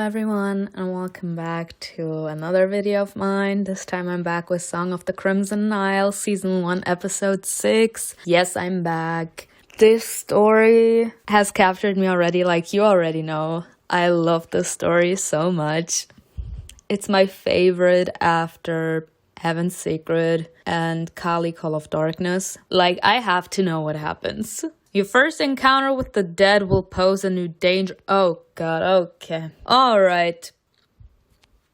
everyone, and welcome back to another video of mine. This time I'm back with Song of the Crimson Nile, Season 1, Episode 6. Yes, I'm back. This story has captured me already, like you already know. I love this story so much. It's my favorite after Heaven's Secret and Kali Call of Darkness. Like, I have to know what happens. Your first encounter with the dead will pose a new danger. Oh god, okay. Alright.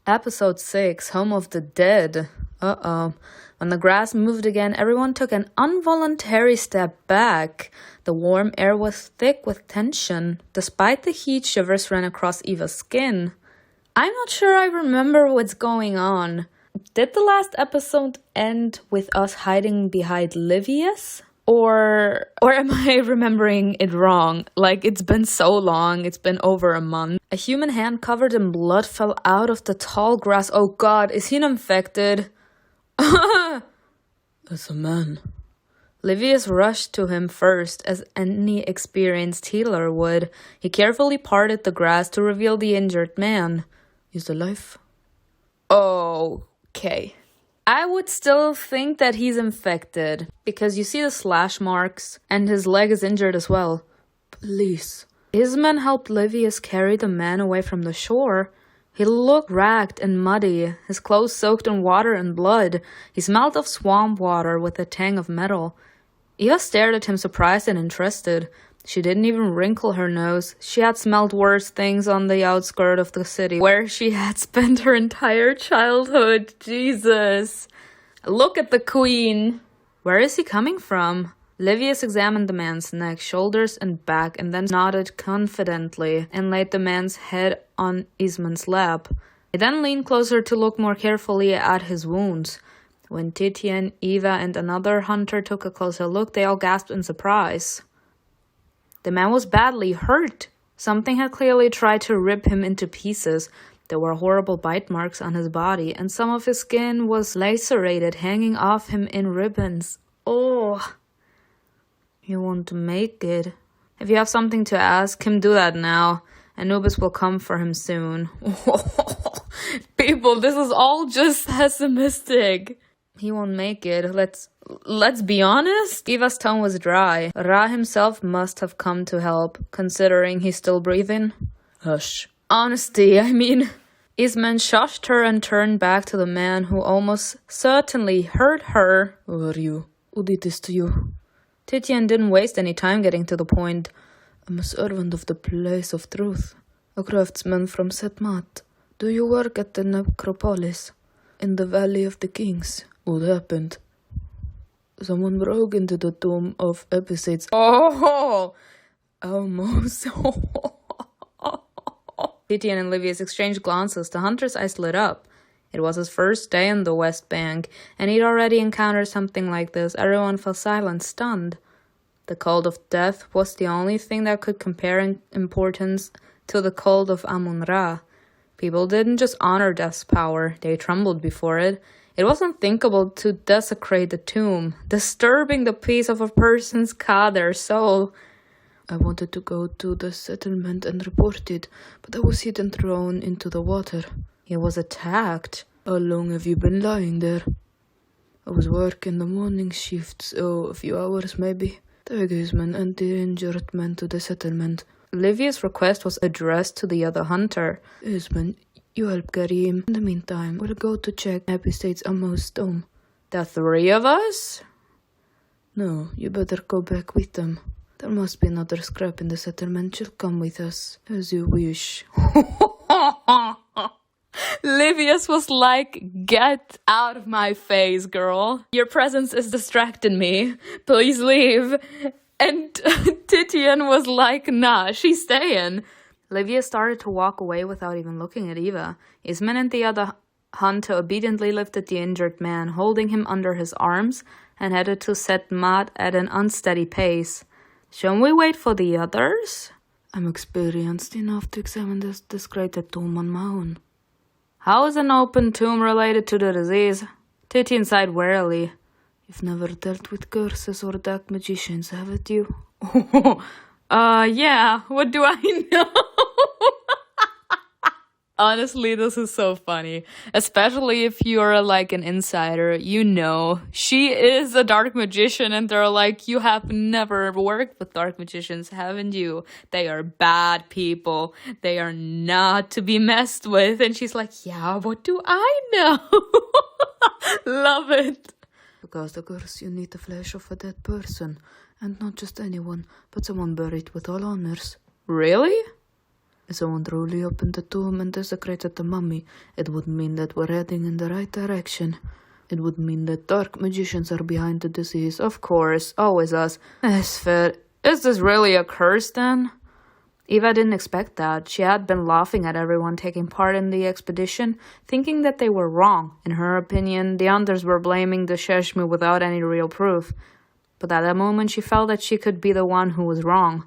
Episode 6, Home of the Dead. Uh-oh. When the grass moved again, everyone took an involuntary step back. The warm air was thick with tension. Despite the heat, shivers ran across Eva's skin. I'm not sure I remember what's going on. Did the last episode end with us hiding behind Livius? Or am I remembering it wrong? Like, it's been so long, it's been over a month. A human hand covered in blood fell out of the tall grass. Oh god, is he infected? It's a man. Livius rushed to him first, as any experienced healer would. He carefully parted the grass to reveal the injured man. He's alive. Okay. I would still think that he's infected, because you see the slash marks, and his leg is injured as well. Please. His men helped Livius carry the man away from the shore. He looked ragged and muddy, his clothes soaked in water and blood. He smelled of swamp water with a tang of metal. Eva stared at him surprised and interested. She didn't even wrinkle her nose. She had smelled worse things on the outskirts of the city, where she had spent her entire childhood. Jesus. Look at the queen. Where is he coming from? Livius examined the man's neck, shoulders, and back, and then nodded confidently and laid the man's head on Isman's lap. He then leaned closer to look more carefully at his wounds. When Titian, Eva, and another hunter took a closer look, they all gasped in surprise. The man was badly hurt. Something had clearly tried to rip him into pieces. There were horrible bite marks on his body, and some of his skin was lacerated, hanging off him in ribbons. Oh, he won't make it. If you have something to ask him, do that now. Anubis will come for him soon. People, this is all just pessimistic. He won't make it. Let's be honest. Eva's tone was dry. Ra himself must have come to help, considering he's still breathing. Hush. Honesty, I mean. Isman shushed her and turned back to the man who almost certainly hurt her. Who are you? Who did this to you? Titian didn't waste any time getting to the point. I'm a servant of the place of truth. A craftsman from Setmat. Do you work at the necropolis? In the Valley of the Kings? What happened? Someone broke into the tomb of Episides. Oh! Almost. Titian and Livius exchanged glances. The hunter's eyes lit up. It was his first day on the West Bank, and he'd already encountered something like this. Everyone fell silent, stunned. The cult of death was the only thing that could compare in importance to the cult of Amun-Ra. People didn't just honor death's power, they trembled before it. It was unthinkable to desecrate the tomb, disturbing the peace of a person's their soul. I wanted to go to the settlement and report it, but I was hit and thrown into the water. He was attacked. How long have you been lying there? I was working the morning shift, so a few hours maybe. Take Isman and the injured man to the settlement. Livius' request was addressed to the other hunter. Isman, you help carry him. In the meantime, we'll go to check Episides Ammo's tomb. The three of us? No, you better go back with them. There must be another scrap in the settlement. She'll come with us. As you wish. Livius was like, get out of my face, girl. Your presence is distracting me. Please leave. And Titian was like, nah, she's staying. Livius started to walk away without even looking at Eva. Isman and the other hunter obediently lifted the injured man, holding him under his arms, and headed to Setmat at an unsteady pace. Shouldn't we wait for the others? I'm experienced enough to examine this discredited tomb on my own. How is an open tomb related to the disease? Titian sighed wearily. You've never dealt with curses or dark magicians, haven't you? Yeah, what do I know? Honestly, this is so funny. Especially if you're like an insider, you know, she is a dark magician, and they're like, you have never worked with dark magicians, haven't you? They are bad people. They are not to be messed with. And she's like, yeah, what do I know? Love it. Because the curse, you need the flesh of a dead person. And not just anyone, but someone buried with all honors. Really? If someone truly opened the tomb and desecrated the mummy, it would mean that we're heading in the right direction. It would mean that dark magicians are behind the disease. Of course, always us. That's fair. Is this really a curse then? Eva didn't expect that. She had been laughing at everyone taking part in the expedition, thinking that they were wrong. In her opinion, the others were blaming the Sheshmu without any real proof. But at that moment, she felt that she could be the one who was wrong.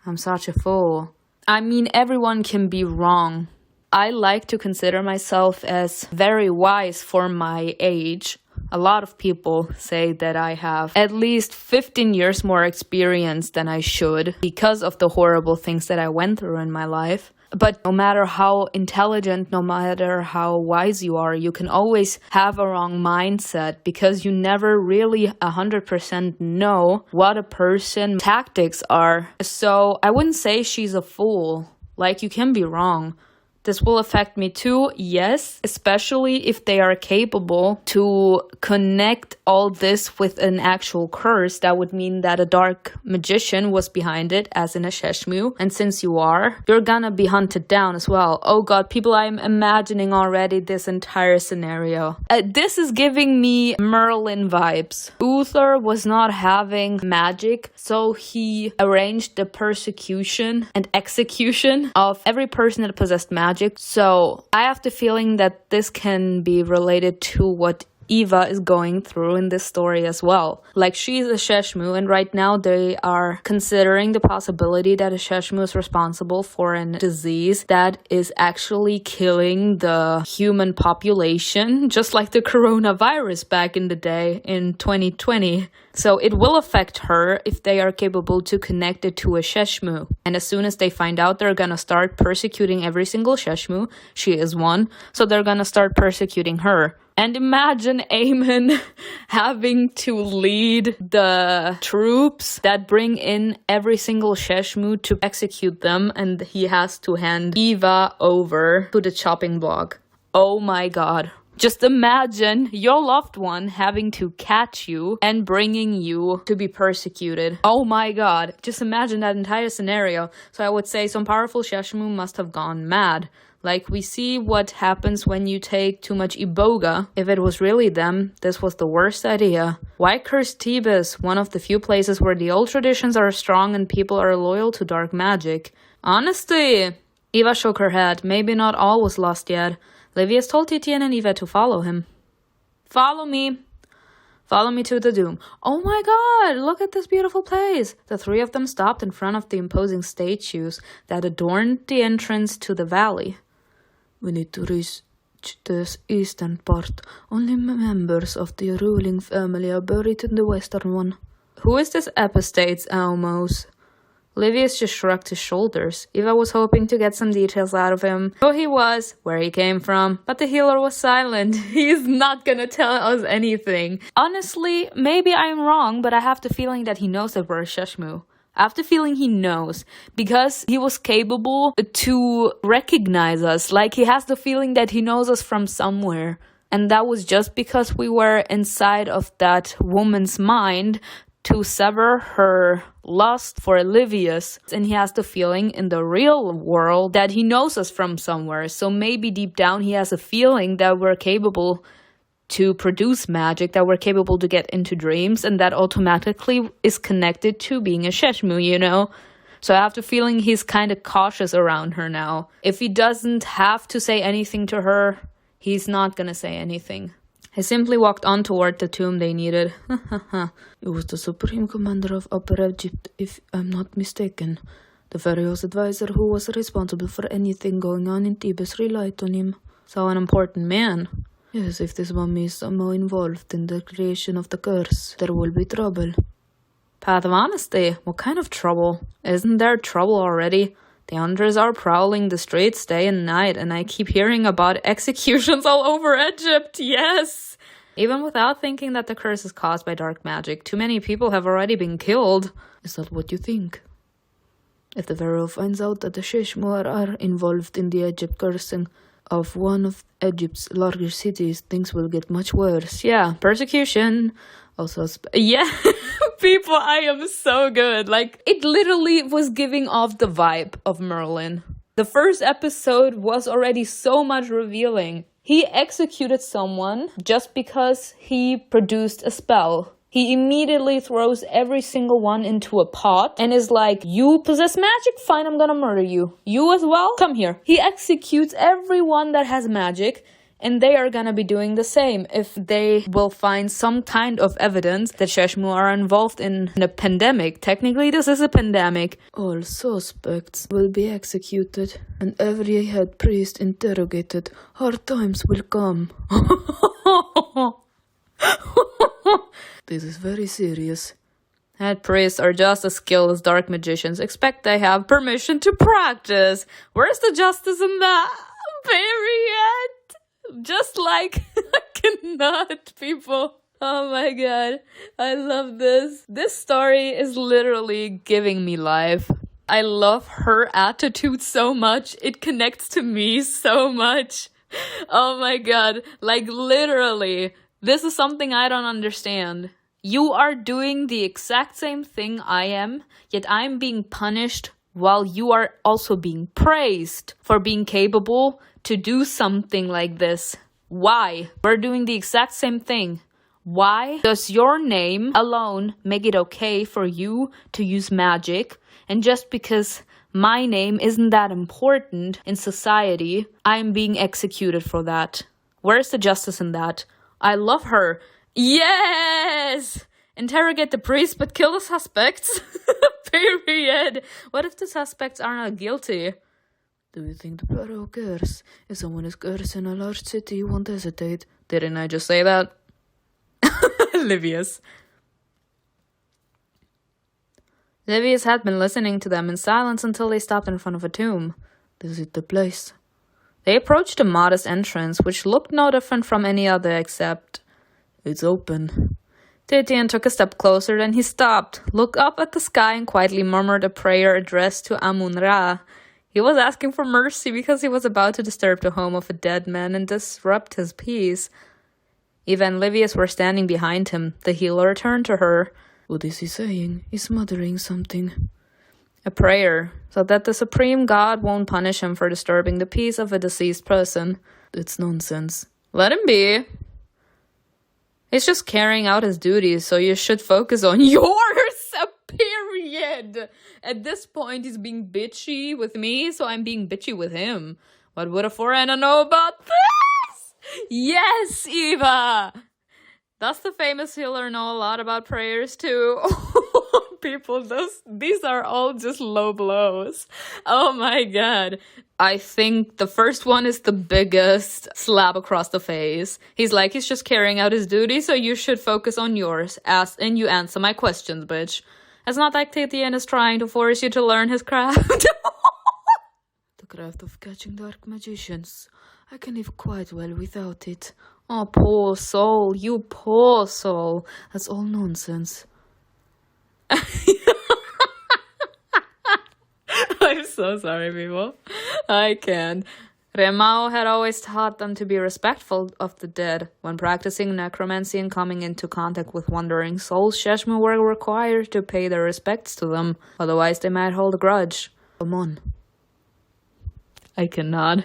I'm such a fool. I mean, everyone can be wrong. I like to consider myself as very wise for my age. A lot of people say that I have at least 15 years more experience than I should because of the horrible things that I went through in my life. But no matter how intelligent, no matter how wise you are, you can always have a wrong mindset because you never really 100% know what a person's tactics are. So I wouldn't say she's a fool. Like, you can be wrong. This will affect me too, yes, especially if they are capable to connect all this with an actual curse. That would mean that a dark magician was behind it, as in a Sheshmu. And since you are, you're gonna be hunted down as well. Oh god, people, I'm imagining already this entire scenario. This is giving me Merlin vibes. Uther was not having magic, so he arranged the persecution and execution of every person that possessed magic. So I have the feeling that this can be related to what Eva is going through in this story as well. Like, she's a Sheshmu, and right now they are considering the possibility that a Sheshmu is responsible for a disease that is actually killing the human population, just like the coronavirus back in the day in 2020. So it will affect her if they are capable to connect it to a Sheshmu. And as soon as they find out, they're gonna start persecuting every single Sheshmu. She is one. So they're gonna start persecuting her. And imagine Aemon having to lead the troops that bring in every single Sheshmu to execute them, and he has to hand Eva over to the chopping block. Oh my god. Just imagine your loved one having to catch you and bringing you to be persecuted. Oh my god. Just imagine that entire scenario. So I would say some powerful Sheshmu must have gone mad. Like, we see what happens when you take too much iboga. If it was really them, this was the worst idea. Why curse Thebes, one of the few places where the old traditions are strong and people are loyal to dark magic? Honestly, Eva shook her head. Maybe not all was lost yet. Livius told Titian and Eva to follow him. Follow me. Follow me to the Doom. Oh my god, look at this beautiful place. The three of them stopped in front of the imposing statues that adorned the entrance to the valley. We need to reach this eastern part. Only members of the ruling family are buried in the western one. Who is this Epistates Almos? Livius just shrugged his shoulders. Eva was hoping to get some details out of him. Who he was, where he came from, but the healer was silent. He's not gonna tell us anything. Honestly, maybe I'm wrong, but I have the feeling that he knows that we're a Sheshmu. I have the feeling he knows, because he was capable to recognize us. Like, he has the feeling that he knows us from somewhere. And that was just because we were inside of that woman's mind to sever her lust for Livius. And he has the feeling in the real world that he knows us from somewhere. So maybe deep down he has a feeling that we're capable to produce magic, that we're capable to get into dreams, and that automatically is connected to being a Sheshmu, you know? So I have the feeling he's kind of cautious around her now. If he doesn't have to say anything to her, he's not gonna say anything. He simply walked on toward the tomb they needed. It was the Supreme Commander of Upper Egypt, if I'm not mistaken. The Pharaoh's advisor who was responsible for anything going on in Thebes relied on him. So an important man. Yes, if this mummy is somehow involved in the creation of the curse, there will be trouble. Path of honesty? What kind of trouble? Isn't there trouble already? The hunters are prowling the streets day and night, and I keep hearing about executions all over Egypt, yes! Even without thinking that the curse is caused by dark magic, too many people have already been killed. Is that what you think? If the pharaoh finds out that the Sheshmuar are involved in the Egypt cursing of one of Egypt's larger cities, things will get much worse. Yeah, persecution. Also, yeah, people, I am so good. Like, it literally was giving off the vibe of Merlin. The first episode was already so much revealing. He executed someone just because he produced a spell. He immediately throws every single one into a pot and is like, you possess magic? Fine, I'm gonna murder you. You as well? Come here. He executes everyone that has magic, and they are gonna be doing the same if they will find some kind of evidence that Sheshmu are involved in a pandemic. Technically, this is a pandemic. All suspects will be executed, and every head priest interrogated. Hard times will come. This is very serious. Head priests are just as skilled as dark magicians. Expect they have permission to practice. Where's the justice in that? Period. Just like I cannot, people. Oh my god. I love this. This story is literally giving me life. I love her attitude so much. It connects to me so much. Oh my god. Like, literally. This is something I don't understand. You are doing the exact same thing I am, yet I'm being punished while you are also being praised for being capable to do something like this. Why? We're doing the exact same thing. Why does your name alone make it okay for you to use magic? And just because my name isn't that important in society, I'm being executed for that. Where's the justice in that? I love her. Yes! Interrogate the priest, but kill the suspects. Period. What if the suspects are not guilty? Do you think the pharaoh cares? If someone is cursed in a large city, you won't hesitate. Didn't I just say that? Livius. Livius had been listening to them in silence until they stopped in front of a tomb. This is the place. They approached a modest entrance, which looked no different from any other except... It's open. Titian took a step closer, then he stopped, looked up at the sky and quietly murmured a prayer addressed to Amun-Ra. He was asking for mercy because he was about to disturb the home of a dead man and disrupt his peace. Eva and Livius were standing behind him. The healer turned to her. What is he saying? He's muttering something. A prayer, so that the supreme god won't punish him for disturbing the peace of a deceased person. It's nonsense. Let him be. He's just carrying out his duties, so you should focus on yours, period. At this point, he's being bitchy with me, so I'm being bitchy with him. What would a foreigner know about this? Yes, Eva! Does the famous healer know a lot about prayers too? People, these are all just low blows. Oh my god. I think the first one is the biggest slap across the face. He's like, he's just carrying out his duty, so you should focus on yours. And you answer my questions, bitch. It's not like Titian is trying to force you to learn his craft. The craft of catching dark magicians. I can live quite well without it. Oh, poor soul, you poor soul. That's all nonsense. I'm so sorry, people. I can't. Remao had always taught them to be respectful of the dead. When practicing necromancy and coming into contact with wandering souls, Sheshmu were required to pay their respects to them. Otherwise, they might hold a grudge. Come on. I cannot.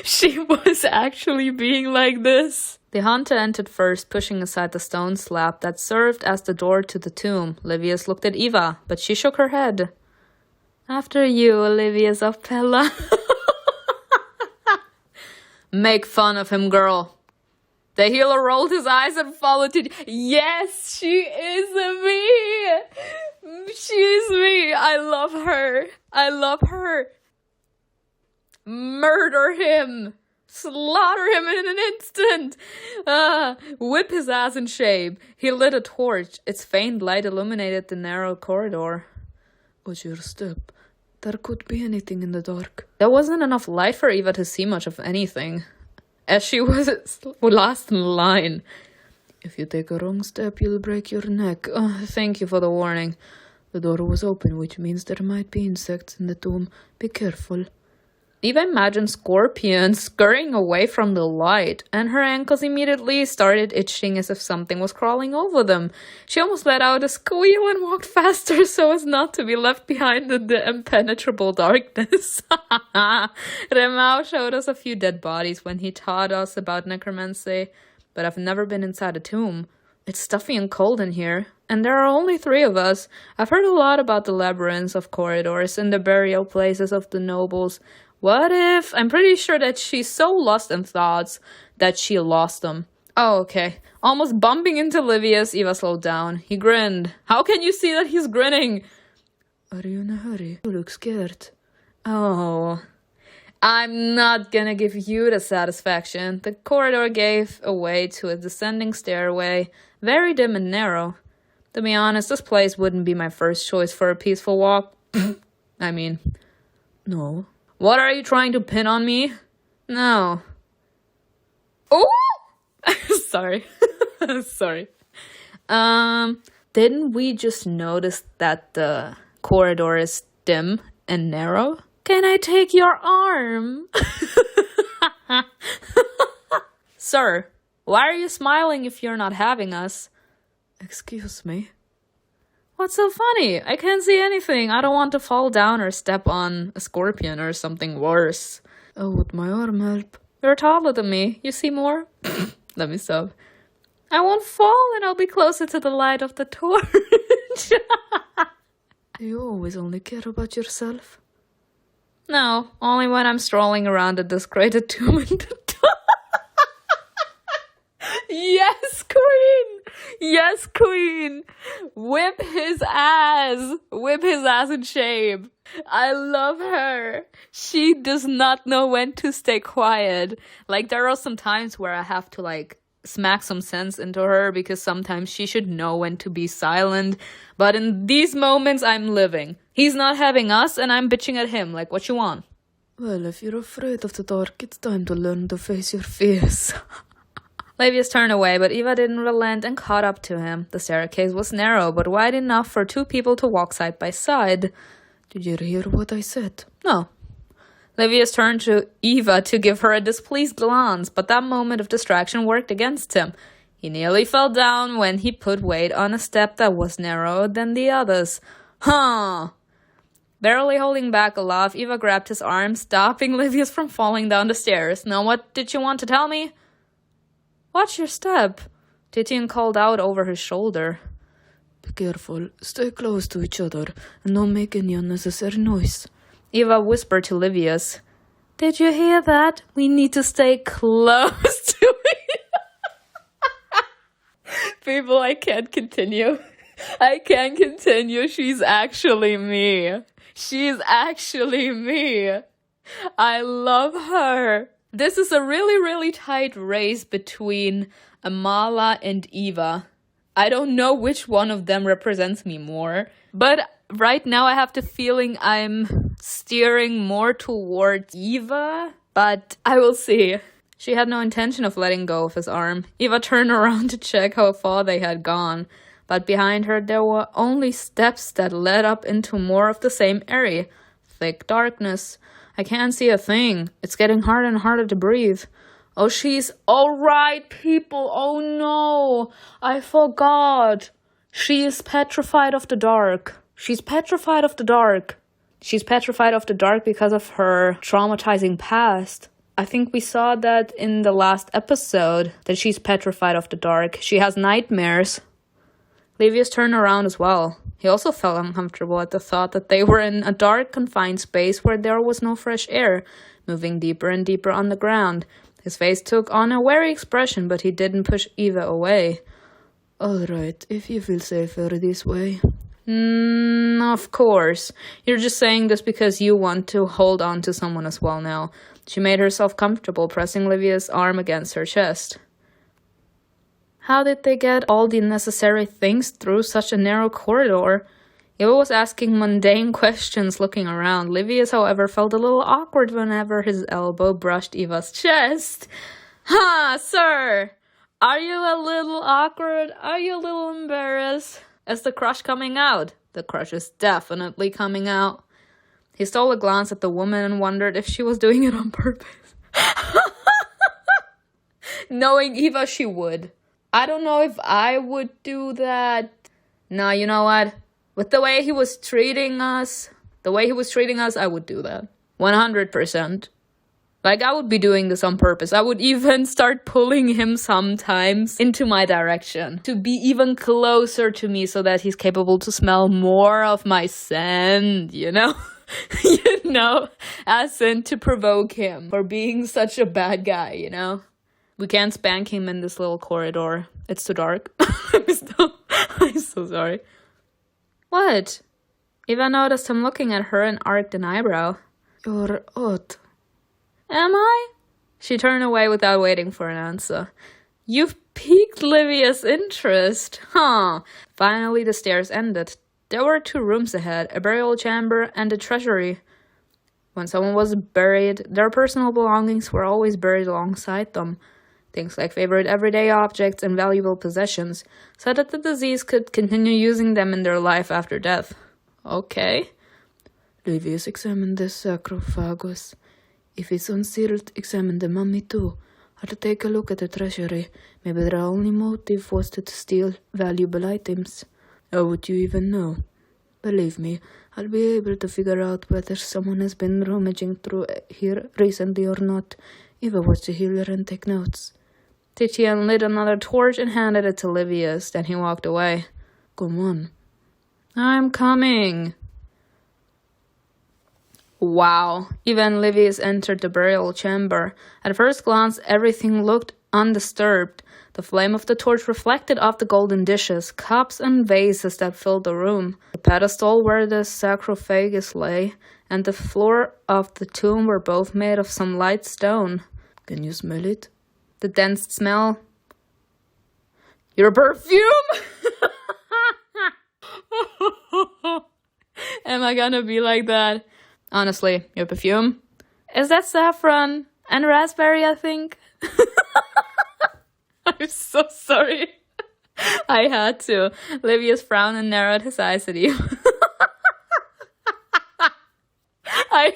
She was actually being like this. The hunter entered first, pushing aside the stone slab that served as the door to the tomb. Livius looked at Eva, but she shook her head. After you, Livius of Pella. Make fun of him, girl. The healer rolled his eyes and followed it. Yes, she is me. She's me. I love her. I love her. Murder him. Slaughter him in an instant. Whip his ass in shape. He lit a torch. Its faint light illuminated the narrow corridor. Watch your step. There could be anything in the dark. There wasn't enough light for Eva to see much of anything, as she was last in line. If you take a wrong step, you'll break your neck. Oh, thank you for the warning. The door was open, which means there might be insects in the tomb. Be careful. Eva imagined scorpions scurrying away from the light, and her ankles immediately started itching as if something was crawling over them. She almost let out a squeal and walked faster so as not to be left behind in the impenetrable darkness. Remau showed us a few dead bodies when he taught us about necromancy, but I've never been inside a tomb. It's stuffy and cold in here, and there are only 3 of us. I've heard a lot about the labyrinths of corridors and the burial places of the nobles. What if... I'm pretty sure that she's so lost in thoughts that she lost them. Oh, okay. Almost bumping into Livius, Eva slowed down. He grinned. How can you see that he's grinning? Are you in a hurry? You look scared. Oh... I'm not gonna give you the satisfaction. The corridor gave away to a descending stairway, very dim and narrow. To be honest, this place wouldn't be my first choice for a peaceful walk. I mean, no. What are you trying to pin on me? No. Oh! Sorry. Sorry. Didn't we just notice that the corridor is dim and narrow? Can I take your arm? Sir, why are you smiling if you're not having us? Excuse me? What's so funny? I can't see anything. I don't want to fall down or step on a scorpion or something worse. Oh, would my arm help? You're taller than me. You see more? Let me stop. I won't fall and I'll be closer to the light of the torch. You always only care about yourself. No, only when I'm strolling around a discredited tomb in the dark. Yes, queen! Yes, queen! Whip his ass! Whip his ass in shame. I love her. She does not know when to stay quiet. Like, there are some times where I have to, smack some sense into her because sometimes she should know when to be silent. But in these moments, I'm living. He's not having us, and I'm bitching at him. Like, what you want? Well, if you're afraid of the dark, it's time to learn to face your fears. Livius turned away, but Eva didn't relent and caught up to him. The staircase was narrow, but wide enough for 2 people to walk side by side. Did you hear what I said? No. Livius turned to Eva to give her a displeased glance, but that moment of distraction worked against him. He nearly fell down when he put weight on a step that was narrower than the others. Huh! Barely holding back a laugh, Eva grabbed his arm, stopping Livius from falling down the stairs. Now what did you want to tell me? Watch your step, Titian called out over his shoulder. Be careful, stay close to each other, and don't make any unnecessary noise. Eva whispered to Livius. Did you hear that? We need to stay close to each other. People, I can't continue. I can't continue. She's actually me. She's actually me. I love her. This is a really, really tight race between Amala and Eva. I don't know which one of them represents me more, but right now I have the feeling I'm steering more towards Eva, but I will see. She had no intention of letting go of his arm. Eva turned around to check how far they had gone, but behind her there were only steps that led up into more of the same area. Thick darkness. I can't see a thing. It's getting harder and harder to breathe. Oh, she's alright, people. Oh no, I forgot. She is petrified of the dark. She's petrified of the dark. She's petrified of the dark because of her traumatizing past. I think we saw that in the last episode, that she's petrified of the dark. She has nightmares. Livius turned around as well. He also felt uncomfortable at the thought that they were in a dark, confined space where there was no fresh air, moving deeper and deeper on the ground. His face took on a wary expression, but he didn't push Eva away. All right, if you feel safer this way. Of course. You're just saying this because you want to hold on to someone as well now. She made herself comfortable, pressing Livia's arm against her chest. How did they get all the necessary things through such a narrow corridor? Eva was asking mundane questions, looking around. Livius, however, felt a little awkward whenever his elbow brushed Eva's chest. Ha, sir! Are you a little awkward? Are you a little embarrassed? Is the crush coming out? The crush is definitely coming out. He stole a glance at the woman and wondered if she was doing it on purpose. Knowing Eva, she would. I don't know if I would do that. Nah, you know what? With the way he was treating us, I would do that. 100%. Like, I would be doing this on purpose. I would even start pulling him sometimes into my direction to be even closer to me so that he's capable to smell more of my scent, you know? You know? As in to provoke him for being such a bad guy, you know? We can't spank him in this little corridor. It's too dark. I'm so sorry. What? Eva noticed him looking at her and arched an eyebrow. You're odd. Am I? She turned away without waiting for an answer. You've piqued Livius' interest. Huh. Finally, the stairs ended. There were 2 rooms ahead, a burial chamber and a treasury. When someone was buried, their personal belongings were always buried alongside them. Things like favorite everyday objects and valuable possessions, so that the deceased could continue using them in their life after death. Okay. Livius examined the sarcophagus. If it's unsealed, examine the mummy too. I'll take a look at the treasury. Maybe their only motive was to steal valuable items. How would you even know? Believe me, I'll be able to figure out whether someone has been rummaging through here recently or not. Eva, watch the healer and take notes. Titian lit another torch and handed it to Livius. Then he walked away. Come on. I'm coming. Wow. Eva and Livius entered the burial chamber. At first glance, everything looked undisturbed. The flame of the torch reflected off the golden dishes, cups, and vases that filled the room. The pedestal where the sarcophagus lay and the floor of the tomb were both made of some light stone. Can you smell it? The dense smell. Your perfume? Am I gonna be like that? Honestly, your perfume? Is that saffron and raspberry, I think? I'm so sorry. I had to. Livius frowned and narrowed his eyes at you. I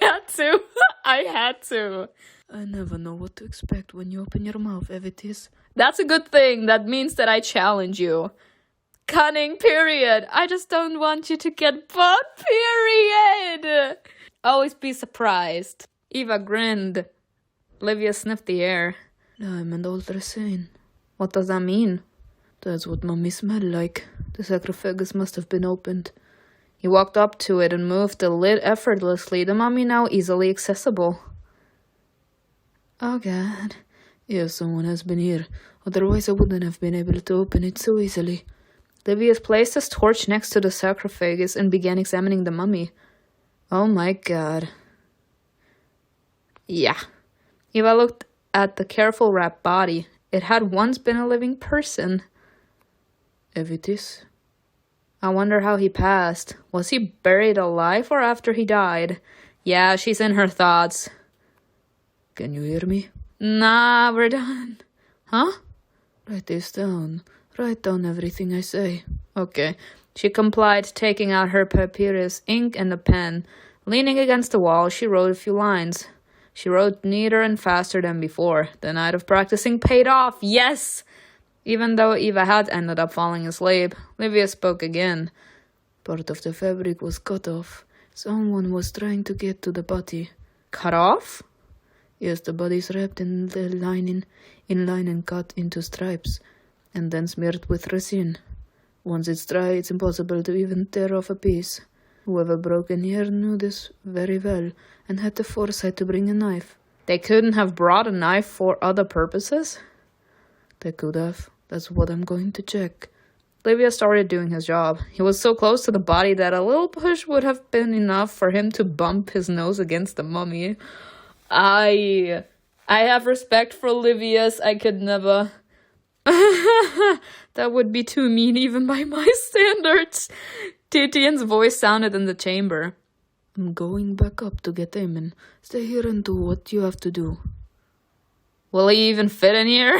had to. I never know what to expect when you open your mouth, Evitis. That's a good thing. That means that I challenge you. Cunning, period. I just don't want you to get bought, period. Always be surprised. Eva grinned. Livia sniffed the air. I'm an older saint. What does that mean? That's what mummy smelled like. The sarcophagus must have been opened. He walked up to it and moved the lid effortlessly, the mummy now easily accessible. Oh God. Yes, someone has been here. Otherwise I wouldn't have been able to open it so easily. Livius placed his torch next to the sarcophagus and began examining the mummy. Oh my God. Yeah. Eva looked at the careful wrapped body. It had once been a living person. Evitis? I wonder how he passed. Was he buried alive or after he died? Yeah, she's in her thoughts. Can you hear me? Nah, we're done. Huh? Write this down. Write down everything I say. Okay. She complied, taking out her papyrus, ink, and a pen. Leaning against the wall, she wrote a few lines. She wrote neater and faster than before. The night of practicing paid off. Yes! Even though Eva had ended up falling asleep, Livia spoke again. Part of the fabric was cut off. Someone was trying to get to the body. Cut off? Yes, the body's wrapped in the lining, and cut into stripes, and then smeared with resin. Once it's dry, it's impossible to even tear off a piece. Whoever broke in here knew this very well, and had the foresight to bring a knife. They couldn't have brought a knife for other purposes? They could have. That's what I'm going to check. Livia started doing his job. He was so close to the body that a little push would have been enough for him to bump his nose against the mummy. I have respect for Livius. I could never. That would be too mean even by my standards. Titian's voice sounded in the chamber. I'm going back up to get Eamon. Stay here and do what you have to do. Will he even fit in here?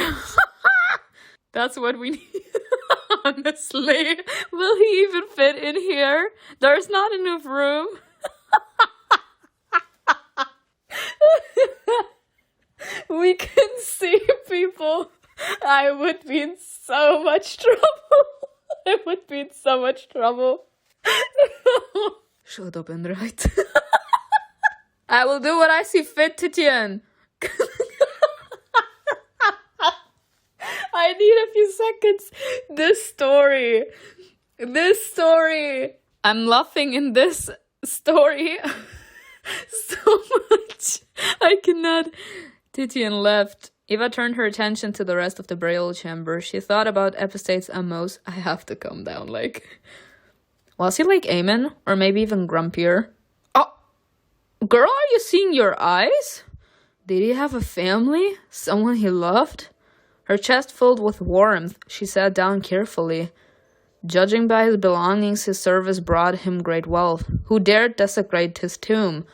That's what we need. Honestly. Will he even fit in here? There's not enough room. We can see people. I would be in so much trouble. I would be in so much trouble. Shut up and write. I will do what I see fit, Titian. I need a few seconds. This story. I'm laughing in this story so much. I cannot. Titian left. Eva turned her attention to the rest of the burial chamber. She thought about Epistate's Amos. I have to calm down, like... Was he like Eamon? Or maybe even grumpier? Oh! Girl, are you seeing your eyes? Did he have a family? Someone he loved? Her chest filled with warmth. She sat down carefully. Judging by his belongings, his service brought him great wealth. Who dared desecrate his tomb?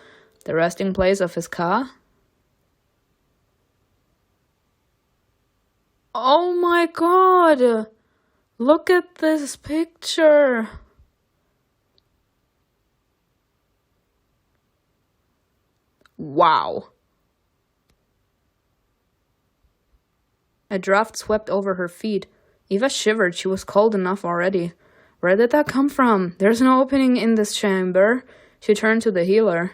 The resting place of his Ka? Oh my god! Look at this picture! Wow. A draft swept over her feet. Eva shivered. She was cold enough already. Where did that come from? There's no opening in this chamber. She turned to the healer.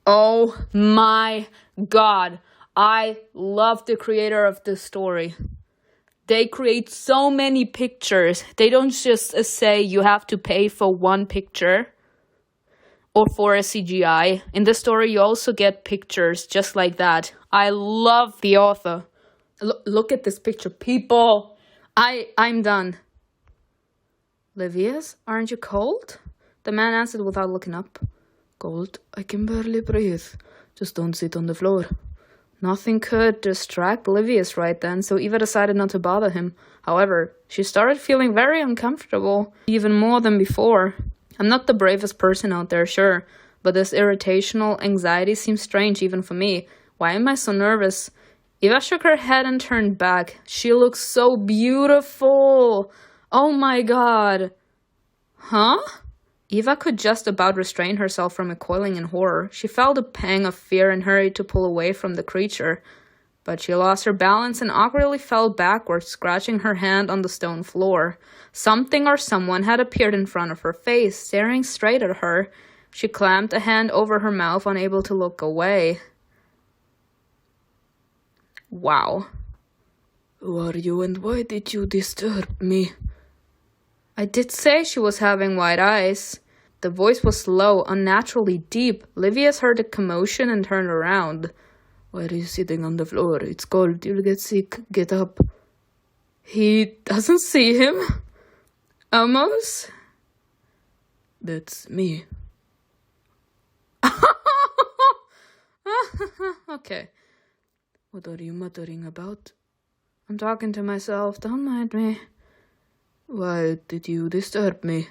Oh my god. I love the creator of this story. They create so many pictures. They don't just say you have to pay for one picture or for a CGI. In the story, you also get pictures just like that. I love the author. Look at this picture, people. I'm done. Livius, aren't you cold? The man answered without looking up. Cold? I can barely breathe. Just don't sit on the floor. Nothing could distract Livius right then, so Eva decided not to bother him. However, she started feeling very uncomfortable, even more than before. I'm not the bravest person out there, sure, but this irritational anxiety seems strange even for me. Why am I so nervous? Eva shook her head and turned back. She looks so beautiful! Oh my god! Huh? Eva could just about restrain herself from recoiling in horror. She felt a pang of fear and hurried to pull away from the creature. But she lost her balance and awkwardly fell backwards, scratching her hand on the stone floor. Something or someone had appeared in front of her face, staring straight at her. She clamped a hand over her mouth, unable to look away. Wow. Who are you and why did you disturb me? I did say she was having white eyes. The voice was low, unnaturally deep. Livius heard the commotion and turned around. Why are you sitting on the floor? It's cold. You'll get sick. Get up. He doesn't see him. Almost. That's me. Okay. What are you muttering about? I'm talking to myself. Don't mind me. Why did you disturb me?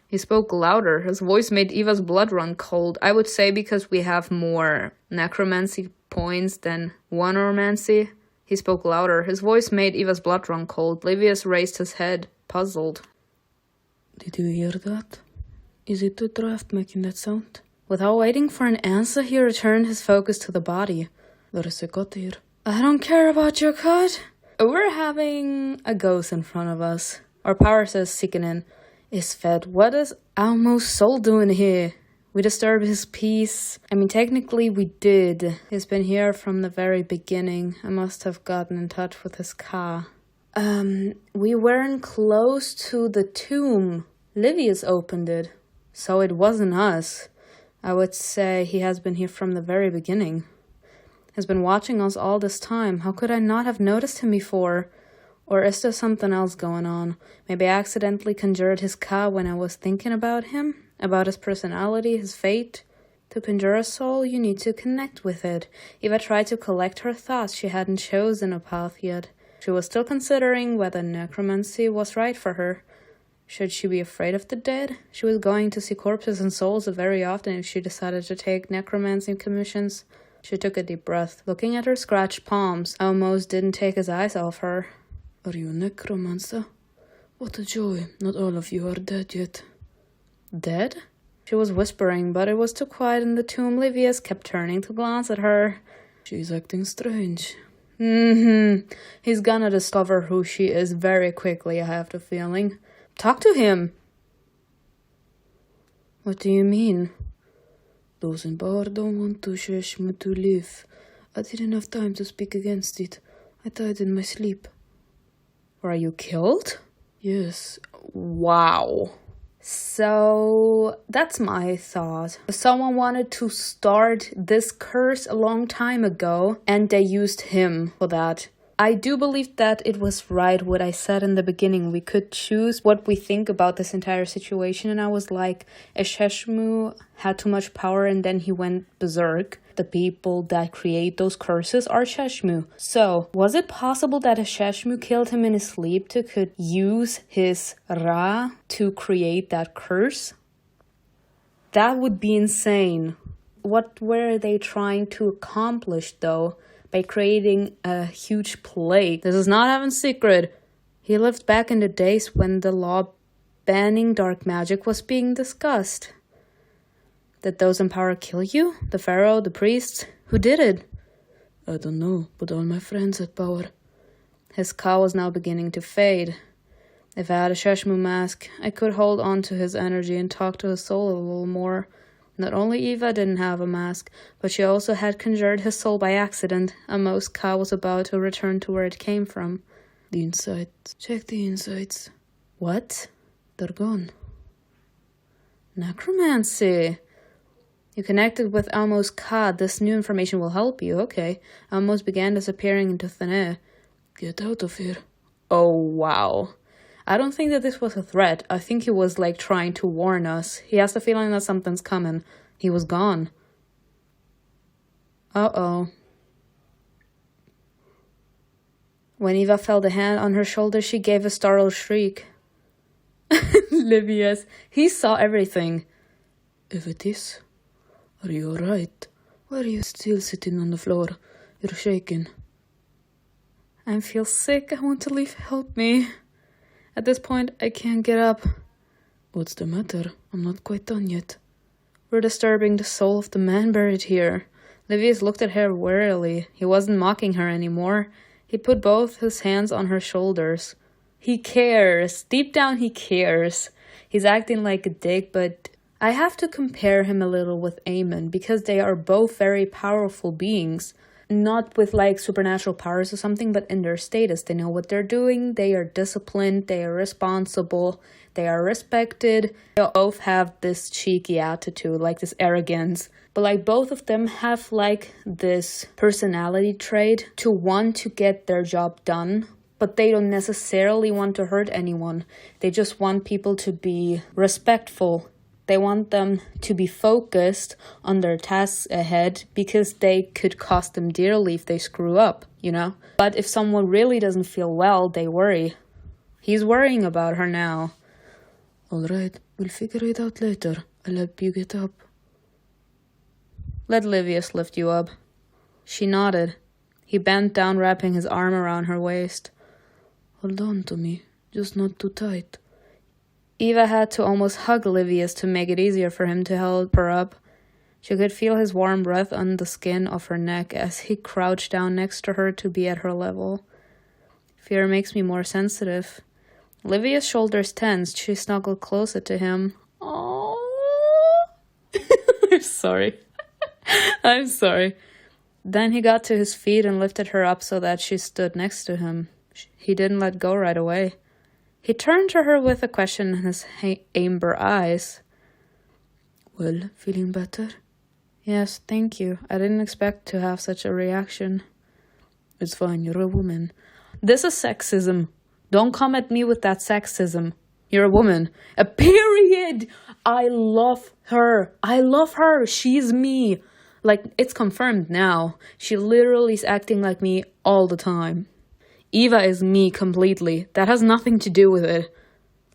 He spoke louder. His voice made Eva's blood run cold. I would say because we have more necromancy points than wondermancy. He spoke louder. His voice made Eva's blood run cold. Livius raised his head, puzzled. Did you hear that? Is it the draft making that sound? Without waiting for an answer, he returned his focus to the body. There is a cut here. I don't care about your cut. We're having a ghost in front of us. Our power says sickening. Is fed. What is Almo's soul doing here? We disturbed his peace. I mean, technically we did. He's been here from the very beginning. I must have gotten in touch with his car. We weren't close to the tomb. Livius opened it. So it wasn't us. I would say he has been here from the very beginning. He's been watching us all this time. How could I not have noticed him before? Or is there something else going on? Maybe I accidentally conjured his Ka when I was thinking about him? About his personality, his fate? To conjure a soul, you need to connect with it. Eva tried to collect her thoughts. She hadn't chosen a path yet. She was still considering whether necromancy was right for her. Should she be afraid of the dead? She was going to see corpses and souls very often if she decided to take necromancy commissions. She took a deep breath. Looking at her scratched palms, almost didn't take his eyes off her. Are you a necromancer? What a joy. Not all of you are dead yet. Dead? She was whispering, but it was too quiet in the tomb. Livius kept turning to glance at her. She's acting strange. He's gonna discover who she is very quickly, I have the feeling. Talk to him. What do you mean? Those in power don't want Sheshma to live. I didn't have time to speak against it. I died in my sleep. Were you killed? Yes. Wow. So, that's my thought. Someone wanted to start this curse a long time ago, and they used him for that. I do believe that it was right what I said in the beginning. We could choose what we think about this entire situation, and I was like, Sheshmu had too much power and then he went berserk. The people that create those curses are Sheshmu. So, was it possible that Sheshmu killed him in his sleep to could use his Ra to create that curse? That would be insane. What were they trying to accomplish though? By creating a huge plague. This is not Heaven's secret. He lived back in the days when the law banning dark magic was being discussed. Did those in power kill you? The pharaoh, the priests? Who did it? I don't know, but all my friends had power. His cow was now beginning to fade. If I had a Sheshmu mask, I could hold on to his energy and talk to his soul a little more. Not only Eva didn't have a mask, but she also had conjured his soul by accident. Almost Ka was about to return to where it came from. The insights. Check the insights. What? They're gone. Necromancy. You connected with Almost Ka. This new information will help you. Okay. Almost began disappearing into thin air. Get out of here. Oh, wow. I don't think that this was a threat. I think he was like trying to warn us. He has the feeling that something's coming. He was gone. Uh-oh. When Eva felt a hand on her shoulder, she gave a startled shriek. Livius, he saw everything. If it is, are you alright? Why are you still sitting on the floor? You're shaking. I feel sick. I want to leave. Help me. At this point, I can't get up. What's the matter? I'm not quite done yet. We're disturbing the soul of the man buried here. Livius looked at her warily. He wasn't mocking her anymore. He put both his hands on her shoulders. He cares. Deep down, he cares. He's acting like a dick, but I have to compare him a little with Aemon because they are both very powerful beings. Not with like supernatural powers or something, but in their status. They know what they're doing, they are disciplined, they are responsible, they are respected. They both have this cheeky attitude, like this arrogance. But like both of them have like this personality trait to want to get their job done, but they don't necessarily want to hurt anyone. They just want people to be respectful. They want them to be focused on their tasks ahead because they could cost them dearly if they screw up, you know? But if someone really doesn't feel well, they worry. He's worrying about her now. Alright, we'll figure it out later. I'll help you get up. Let Livius lift you up. She nodded. He bent down, wrapping his arm around her waist. Hold on to me, just not too tight. Eva had to almost hug Livius to make it easier for him to help her up. She could feel his warm breath on the skin of her neck as he crouched down next to her to be at her level. Fear makes me more sensitive. Livia's shoulders tensed. She snuggled closer to him. Oh, I'm sorry. I'm sorry. Then he got to his feet and lifted her up so that she stood next to him. He didn't let go right away. He turned to her with a question in his amber eyes. Well, feeling better? Yes, thank you. I didn't expect to have such a reaction. It's fine, you're a woman. This is sexism. Don't come at me with that sexism. You're a woman. A period! I love her. I love her. She's me. Like, it's confirmed now. She literally is acting like me all the time. Eva is me completely. That has nothing to do with it.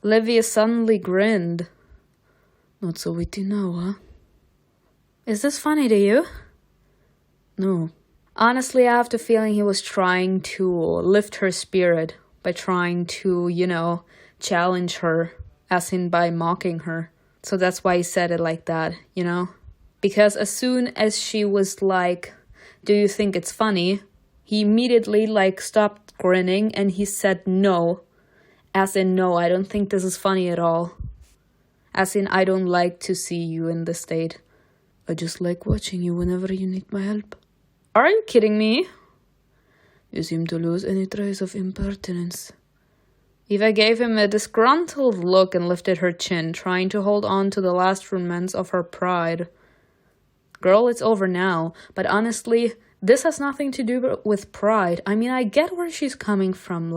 Livius suddenly grinned. Not so witty now, huh? Is this funny to you? No. Honestly, I have the feeling he was trying to lift her spirit by trying to, challenge her, as in by mocking her. So that's why he said it like that, Because as soon as she was like, do you think it's funny? He immediately stopped grinning and he said no. As in, no, I don't think this is funny at all. As in, I don't like to see you in this state. I just like watching you whenever you need my help. Are you kidding me? You seem to lose any trace of impertinence. Eva gave him a disgruntled look and lifted her chin, trying to hold on to the last remnants of her pride. Girl, it's over now, but honestly, this has nothing to do with pride. I mean, I get where she's coming from,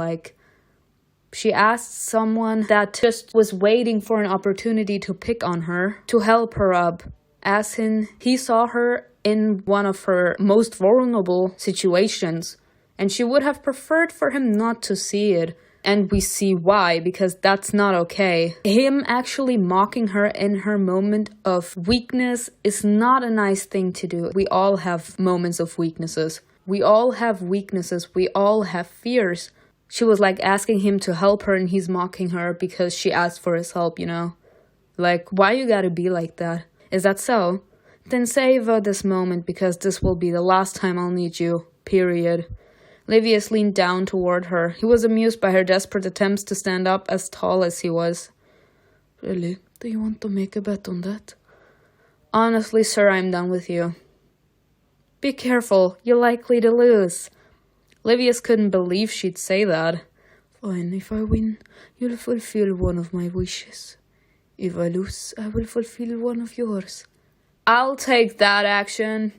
she asked someone that just was waiting for an opportunity to pick on her, to help her up. As in, he saw her in one of her most vulnerable situations, and she would have preferred for him not to see it. And we see why, because that's not okay. Him actually mocking her in her moment of weakness is not a nice thing to do. We all have moments of weaknesses. We all have weaknesses. We all have fears. She was asking him to help her and he's mocking her because she asked for his help, why you gotta be like that? Is that so? Then savor this moment because this will be the last time I'll need you. Period. Livius leaned down toward her. He was amused by her desperate attempts to stand up as tall as he was. Really? Do you want to make a bet on that? Honestly, sir, I'm done with you. Be careful. You're likely to lose. Livius couldn't believe she'd say that. Fine, if I win, you'll fulfill one of my wishes. If I lose, I will fulfill one of yours. I'll take that action.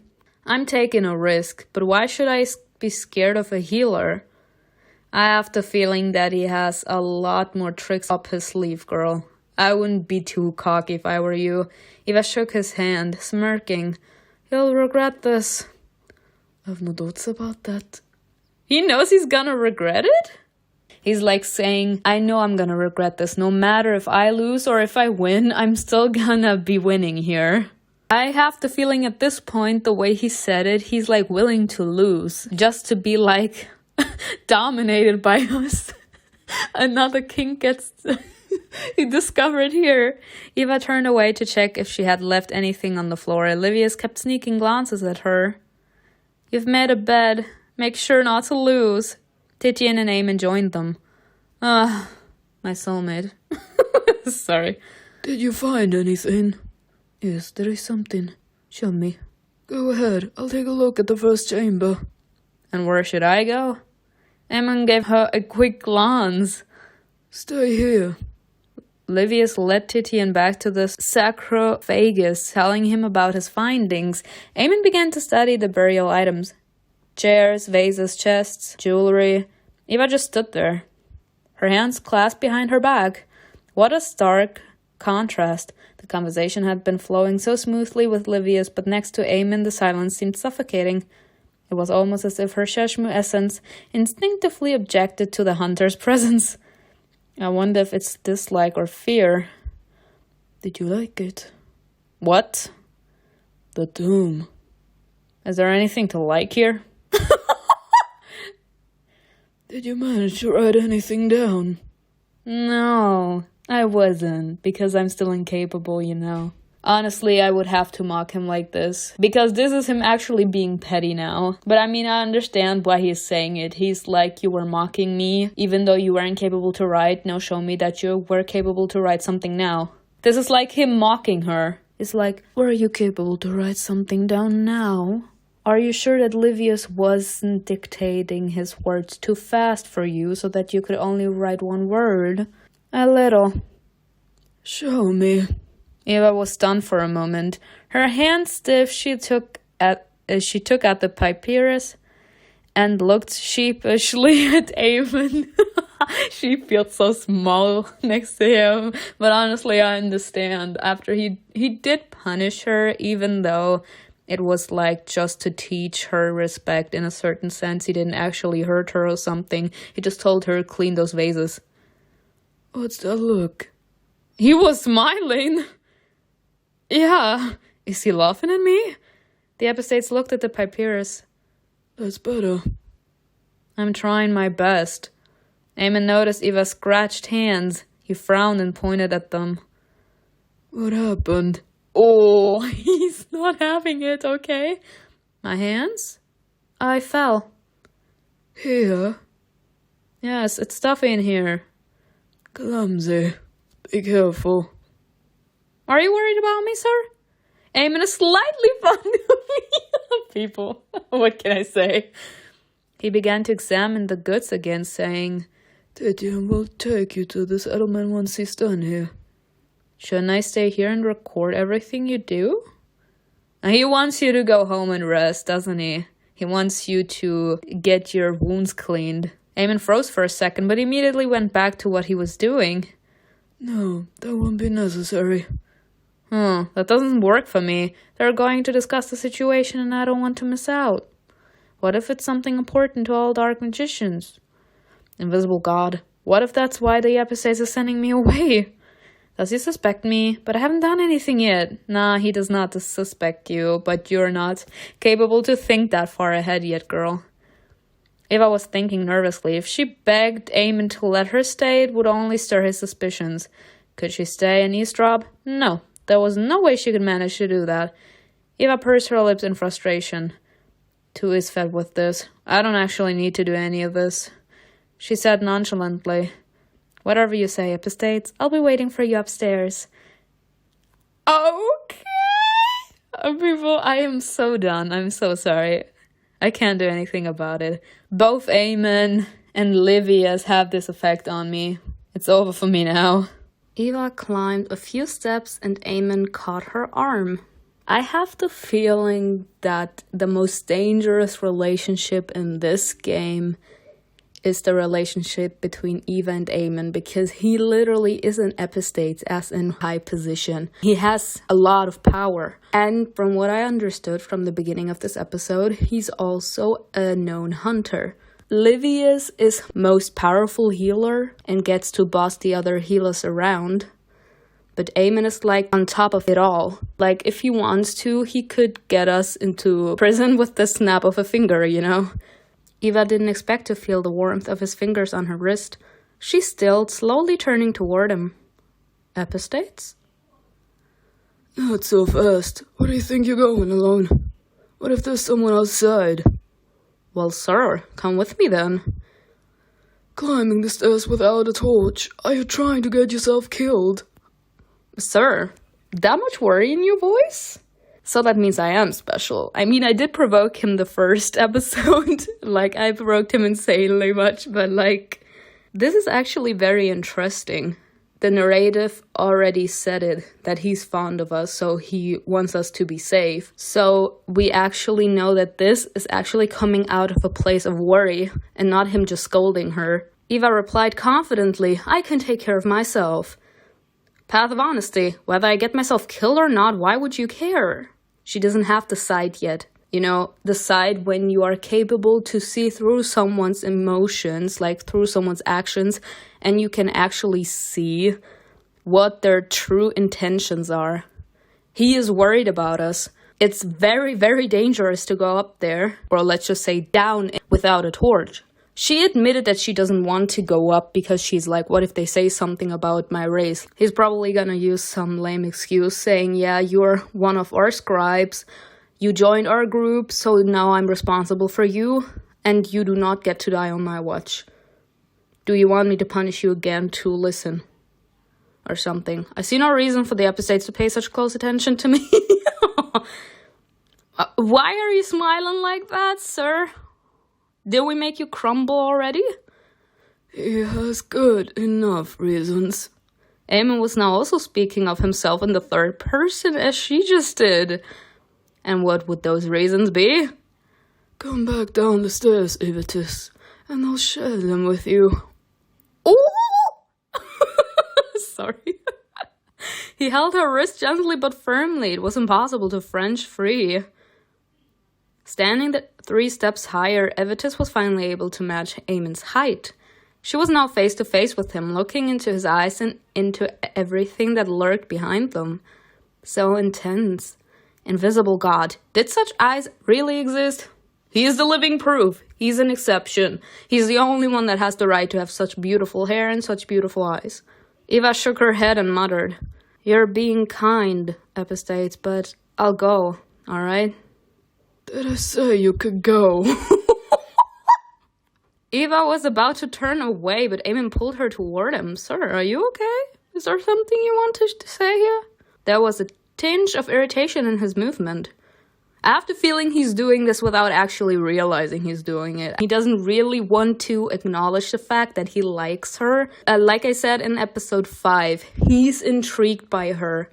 I'm taking a risk, but why should I be scared of a healer? I have the feeling that he has a lot more tricks up his sleeve, girl. I wouldn't be too cocky if I were you. Eva shook his hand, smirking. You'll regret this. I've no doubts about that. He knows he's gonna regret it? He's saying, I know I'm gonna regret this. No matter if I lose or if I win, I'm still gonna be winning here. I have the feeling at this point, the way he said it, he's willing to lose. Just to be dominated by us. Another kink gets discovered here. Eva turned away to check if she had left anything on the floor. Livius kept sneaking glances at her. You've made a bed. Make sure not to lose. Titian and Eamon joined them. My soulmate. Sorry. Did you find anything? Yes, there is something. Show me. Go ahead, I'll take a look at the first chamber. And where should I go? Eamon gave her a quick glance. Stay here. Livius led Titian back to the sarcophagus, telling him about his findings. Eamon began to study the burial items. Chairs, vases, chests, jewelry. Eva just stood there, her hands clasped behind her back. What a stark contrast. The conversation had been flowing so smoothly with Livius, but next to Eamon the silence seemed suffocating. It was almost as if her Sheshmu essence instinctively objected to the hunter's presence. I wonder if it's dislike or fear. Did you like it? What? The tomb. Is there anything to like here? Did you manage to write anything down? No, I wasn't, because I'm still incapable, Honestly, I would have to mock him like this, because this is him actually being petty now. But I understand why he's saying it. He's like, you were mocking me, even though you weren't capable to write. Now show me that you were capable to write something now. This is like him mocking her. It's like, were you capable to write something down now? Are you sure that Livius wasn't dictating his words too fast for you so that you could only write one word? A little. Show me. Eva was stunned for a moment. Her hand stiff, she took out the papyrus and looked sheepishly at Eamon. She feels so small next to him. But honestly, I understand. After he did punish her, even though it was just to teach her respect in a certain sense. He didn't actually hurt her or something. He just told her, clean those vases. What's that look? He was smiling. Yeah. Is he laughing at me? The epistates looked at the papyrus. That's better. I'm trying my best. Eamon noticed Eva's scratched hands. He frowned and pointed at them. What happened? Oh, he's not having it, okay? My hands? I fell. Here? Yes, it's stuffy in here. Clumsy. Be careful. Are you worried about me, sir? Eamon is slightly fond of me. People, what can I say? He began to examine the goods again, saying, Titian will take you to the settlement once he's done here. Shouldn't I stay here and record everything you do? He wants you to go home and rest, doesn't he? He wants you to get your wounds cleaned. Eamon froze for a second, but immediately went back to what he was doing. No, that won't be necessary. That doesn't work for me. They're going to discuss the situation and I don't want to miss out. What if it's something important to all dark magicians? Invisible God, what if that's why the epistates is sending me away? Does he suspect me? But I haven't done anything yet. Nah, he does not suspect you, but you're not capable to think that far ahead yet, girl. Eva was thinking nervously. If she begged Eamon to let her stay, it would only stir his suspicions. Could she stay and eavesdrop? No, there was no way she could manage to do that. Eva pursed her lips in frustration. Too is fed with this. I don't actually need to do any of this. She said nonchalantly, Whatever you say, epistates, I'll be waiting for you upstairs. Okay. People, I am so done. I'm so sorry. I can't do anything about it. Both Eamon and Livius have this effect on me. It's over for me now. Eva climbed a few steps and Eamon caught her arm. I have the feeling that the most dangerous relationship in this game is the relationship between Eva and Eamon, because he literally is an epistate, as in high position. He has a lot of power. And from what I understood from the beginning of this episode, he's also a known hunter. Livius is most powerful healer and gets to boss the other healers around. But Eamon is like on top of it all. Like if he wants to, he could get us into prison with the snap of a finger, you know? Eva didn't expect to feel the warmth of his fingers on her wrist. She stilled, slowly turning toward him. Epistates? Not so fast. Where do you think you're going alone? What if there's someone outside? Well, sir, come with me then. Climbing the stairs without a torch. Are you trying to get yourself killed? Sir, that much worry in your voice? So that means I am special. I mean, I did provoke him the first episode. I provoked him insanely much, but this is actually very interesting. The narrative already said it, that he's fond of us, so he wants us to be safe. So we actually know that this is actually coming out of a place of worry, and not him just scolding her. Eva replied confidently, I can take care of myself. Path of honesty. Whether I get myself killed or not, why would you care? She doesn't have the sight yet. You know, the sight when you are capable to see through someone's emotions, through someone's actions, and you can actually see what their true intentions are. He is worried about us. It's very, very dangerous to go up there, or let's just say down, without a torch. She admitted that she doesn't want to go up because she's like, what if they say something about my race? He's probably gonna use some lame excuse saying, yeah, you're one of our scribes, you joined our group, so now I'm responsible for you, and you do not get to die on my watch. Do you want me to punish you again to listen? Or something. I see no reason for the episodes to pay such close attention to me. Why are you smiling like that, sir? Did we make you crumble already? He has good enough reasons. Eamon was now also speaking of himself in the third person, as she just did. And what would those reasons be? Come back down the stairs, Ivitus, and I'll share them with you. Oh! Sorry. He held her wrist gently but firmly. It was impossible to French free. Standing 3 steps higher, Evitus was finally able to match Eamon's height. She was now face to face with him, looking into his eyes and into everything that lurked behind them. So intense. Invisible God. Did such eyes really exist? He is the living proof. He's an exception. He's the only one that has the right to have such beautiful hair and such beautiful eyes. Eva shook her head and muttered, "You're being kind, Epistates, but I'll go, alright?" Did I say you could go? Eva was about to turn away, but Eamon pulled her toward him. "Sir, are you okay? Is there something you wanted to say here?" There was a tinge of irritation in his movement. I have the feeling he's doing this without actually realizing he's doing it. He doesn't really want to acknowledge the fact that he likes her. Like I said in episode 5, he's intrigued by her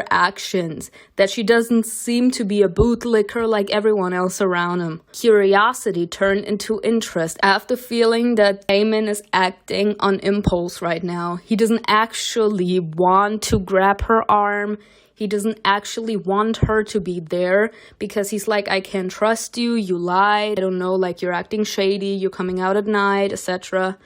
actions, that she doesn't seem to be a bootlicker like everyone else around him. Curiosity turned into interest. I have the feeling that Eamon is acting on impulse right now. He doesn't actually want to grab her arm. He doesn't actually want her to be there because he's like, "I can't trust you, you lied, I don't know, like you're acting shady, you're coming out at night, etc."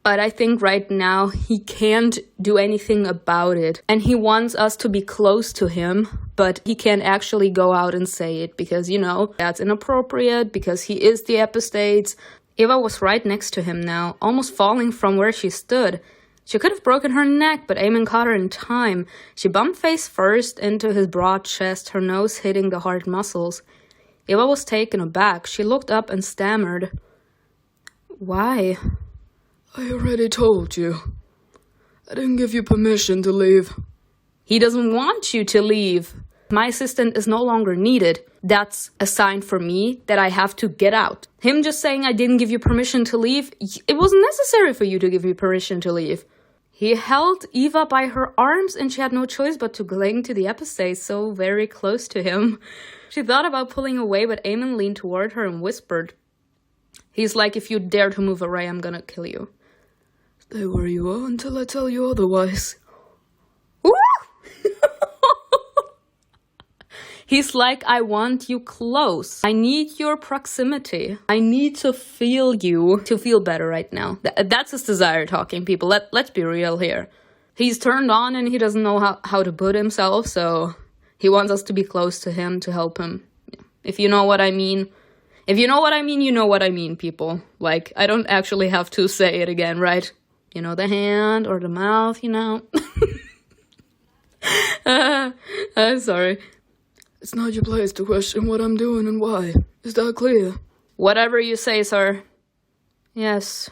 But I think right now he can't do anything about it. And he wants us to be close to him, but he can't actually go out and say it because, that's inappropriate because he is the Epistates. Eva was right next to him now, almost falling from where she stood. She could have broken her neck, but Eamon caught her in time. She bumped face first into his broad chest, her nose hitting the hard muscles. Eva was taken aback. She looked up and stammered, "Why?" I already told you. I didn't give you permission to leave. He doesn't want you to leave. My assistant is no longer needed. That's a sign for me that I have to get out. Him just saying I didn't give you permission to leave, it wasn't necessary for you to give me permission to leave. He held Eva by her arms and she had no choice but to cling to the Epistates so very close to him. She thought about pulling away, but Eamon leaned toward her and whispered, "He's like, if you dare to move away, I'm gonna kill you." Stay where you are until I tell you otherwise. He's like, "I want you close. I need your proximity. I need to feel you to feel better right now." That's his desire talking, people. Let's be real here. He's turned on and he doesn't know how to put himself, so he wants us to be close to him to help him. If you know what I mean. If you know what I mean, you know what I mean, people. Like, I don't actually have to say it again, right? The hand or the mouth, I'm sorry. It's not your place to question what I'm doing and why. Is that clear? Whatever you say, sir. Yes.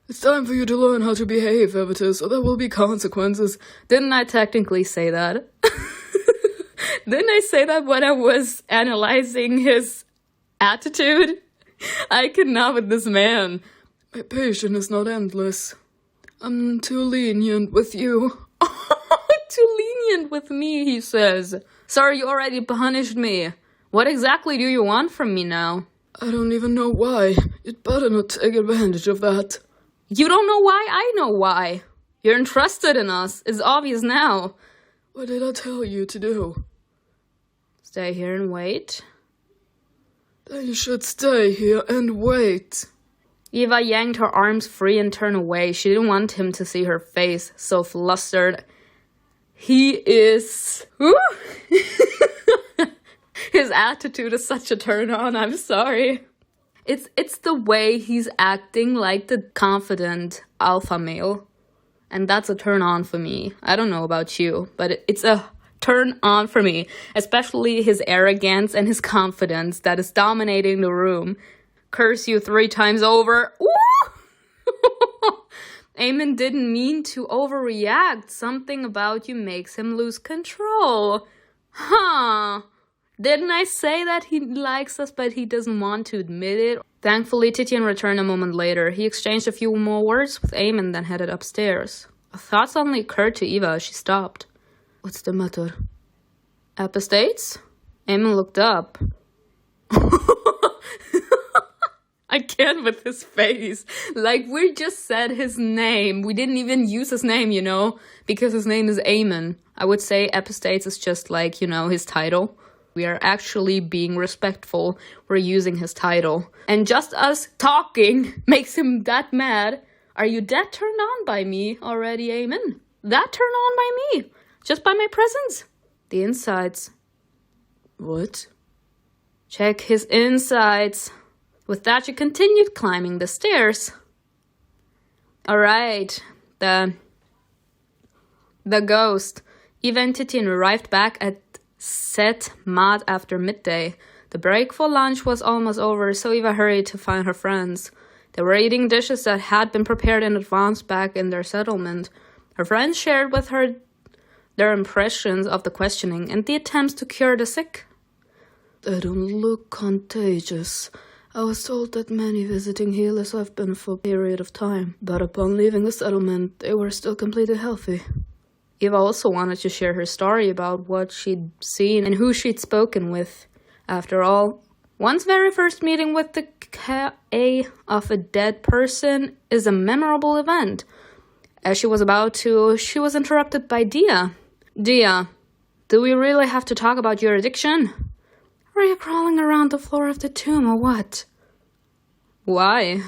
It's time for you to learn how to behave, Evitus, or there will be consequences. Didn't I technically say that? Didn't I say that when I was analyzing his attitude? I cannot with this man. My patience is not endless. I'm too lenient with you. Too lenient with me, he says. Sir, you already punished me. What exactly do you want from me now? I don't even know why. You'd better not take advantage of that. You don't know why? I know why. You're interested in us. It's obvious now. What did I tell you to do? Stay here and wait. Then you should stay here and wait. Eva yanked her arms free and turned away. She didn't want him to see her face, so flustered. He is... His attitude is such a turn on, I'm sorry. It's the way he's acting like the confident alpha male. And that's a turn on for me. I don't know about you, but it's a turn on for me. Especially his arrogance and his confidence that is dominating the room. Curse you 3 times over. Eamon didn't mean to overreact. Something about you makes him lose control. Huh. Didn't I say that he likes us, but he doesn't want to admit it? Thankfully, Titian returned a moment later. He exchanged a few more words with Eamon, then headed upstairs. A thought suddenly occurred to Eva as she stopped. What's the matter? Epistates? Eamon looked up. I can't with his face. Like, we just said his name. We didn't even use his name, because his name is Eamon. I would say Epistates is just like, his title. We are actually being respectful. We're using his title. And just us talking makes him that mad. Are you that turned on by me already, Eamon? That turned on by me? Just by my presence? The insides. What? Check his insides. With that, she continued climbing the stairs. Alright, the ghost. Eva and Titin arrived back at Set Mat after midday. The break for lunch was almost over, so Eva hurried to find her friends. They were eating dishes that had been prepared in advance back in their settlement. Her friends shared with her their impressions of the questioning and the attempts to cure the sick. They don't look contagious. I was told that many visiting healers have been for a period of time, but upon leaving the settlement, they were still completely healthy. Eva also wanted to share her story about what she'd seen and who she'd spoken with. After all, one's very first meeting with the K.A. of a dead person is a memorable event. As she was about to, she was interrupted by Dia. Dia, do we really have to talk about your addiction? Are you crawling around the floor of the tomb or what? Why?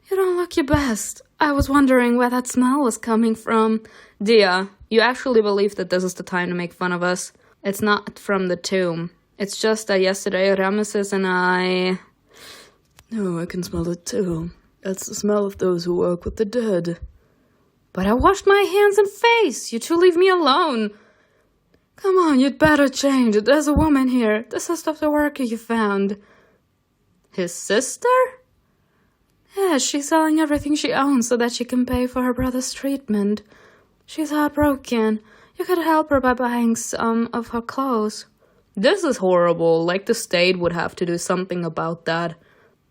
You don't look your best. I was wondering where that smell was coming from. Dia, you actually believe that this is the time to make fun of us? It's not from the tomb. It's just that yesterday Ramesses and I... No, I can smell it too. That's the smell of those who work with the dead. But I washed my hands and face. You two leave me alone. Come on, you'd better change. There's a woman here, the sister of the worker you found. His sister? Yeah, she's selling everything she owns so that she can pay for her brother's treatment. She's heartbroken. You could help her by buying some of her clothes. This is horrible. Like the state would have to do something about that.